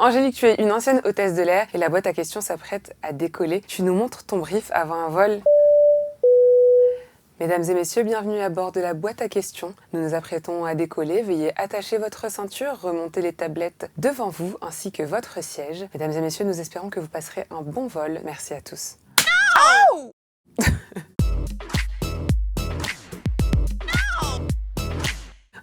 Angélique, tu es une ancienne hôtesse de l'air et la boîte à questions s'apprête à décoller. Tu nous montres ton brief avant un vol. Mesdames et messieurs, bienvenue à bord de la boîte à questions. Nous nous apprêtons à décoller. Veuillez attacher votre ceinture, remonter les tablettes devant vous ainsi que votre siège. Mesdames et messieurs, nous espérons que vous passerez un bon vol. Merci à tous. Oh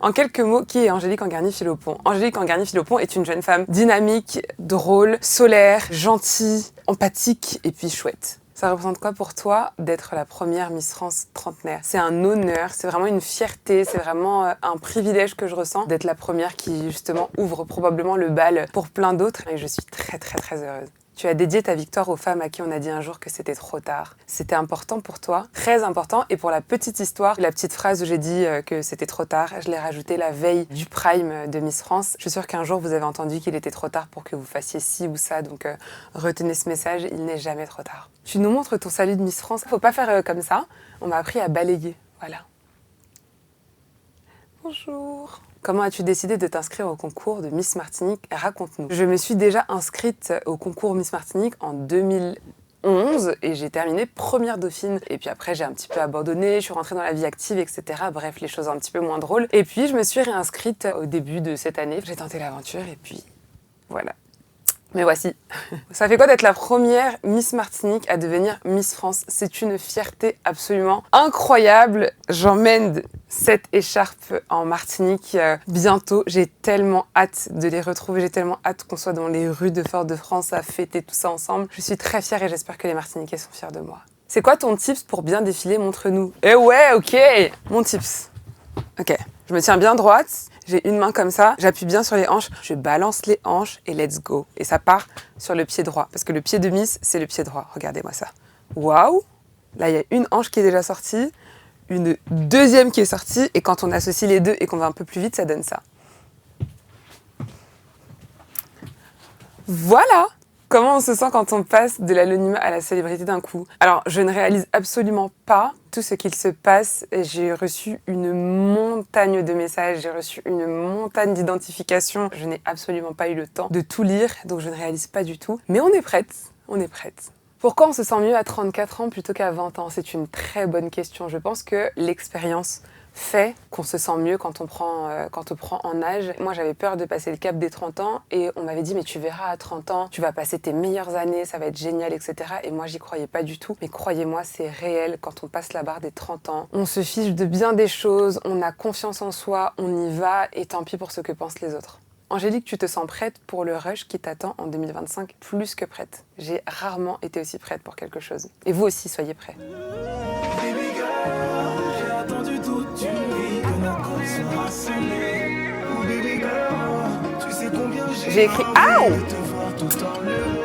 En quelques mots, qui est Angélique Angarny-Philopon? Angélique Angarny-Philopon est une jeune femme dynamique, drôle, solaire, gentille, empathique et puis chouette. Ça représente quoi pour toi d'être la première Miss France trentenaire? C'est un honneur, c'est vraiment une fierté, c'est vraiment un privilège que je ressens d'être la première qui justement ouvre probablement le bal pour plein d'autres et je suis très heureuse. Tu as dédié ta victoire aux femmes à qui on a dit un jour que c'était trop tard. C'était important pour toi, très important. Et pour la petite histoire, la petite phrase où j'ai dit que c'était trop tard, je l'ai rajoutée la veille du prime de Miss France. Je suis sûre qu'un jour vous avez entendu qu'il était trop tard pour que vous fassiez ci ou ça. Donc retenez ce message, il n'est jamais trop tard. Tu nous montres ton salut de Miss France. Faut pas faire comme ça. On m'a appris à balayer. Voilà. Bonjour. Comment as-tu décidé de t'inscrire au concours de Miss Martinique? Raconte-nous. Je me suis déjà inscrite au concours Miss Martinique en 2011 et j'ai terminé première dauphine. Et puis après, j'ai un petit peu abandonné, je suis rentrée dans la vie active, etc. Bref, les choses un petit peu moins drôles. Et puis, je me suis réinscrite au début de cette année. J'ai tenté l'aventure et puis voilà. Mais voici. Ça fait quoi d'être la première Miss Martinique à devenir Miss France? C'est une fierté absolument incroyable. J'emmène cette écharpe en Martinique bientôt. J'ai tellement hâte de les retrouver. J'ai tellement hâte qu'on soit dans les rues de Fort-de-France à fêter tout ça ensemble. Je suis très fière et j'espère que les Martiniquais sont fiers de moi. C'est quoi ton tips pour bien défiler? Montre-nous. Eh ouais, ok. Mon tips. Ok. Je me tiens bien droite. J'ai une main comme ça, j'appuie bien sur les hanches, je balance les hanches et let's go. Et ça part sur le pied droit, parce que le pied de Miss, c'est le pied droit. Regardez-moi ça. Waouh! Là, il y a une hanche qui est déjà sortie, une deuxième qui est sortie, et quand on associe les deux et qu'on va un peu plus vite, ça donne ça. Voilà! Comment on se sent quand on passe de l'anonymat à la célébrité d'un coup? Alors, je ne réalise absolument pas tout ce qu'il se passe. J'ai reçu une montagne de messages, j'ai reçu une montagne d'identifications. Je n'ai absolument pas eu le temps de tout lire, donc je ne réalise pas du tout. Mais on est prête, on est prête. Pourquoi on se sent mieux à 34 ans plutôt qu'à 20 ans? C'est une très bonne question. Je pense que l'expérience fait qu'on se sent mieux quand on prend en âge. Moi, j'avais peur de passer le cap des 30 ans et on m'avait dit « mais tu verras à 30 ans, tu vas passer tes meilleures années, ça va être génial, etc. » Et moi, j'y croyais pas du tout. Mais croyez-moi, c'est réel quand on passe la barre des 30 ans. On se fiche de bien des choses, on a confiance en soi, on y va et tant pis pour ce que pensent les autres. Angélique, tu te sens prête pour le rush qui t'attend en 2025? Plus que prête. J'ai rarement été aussi prête pour quelque chose. Et vous aussi, soyez prêts. J'ai écrit « Aouh !»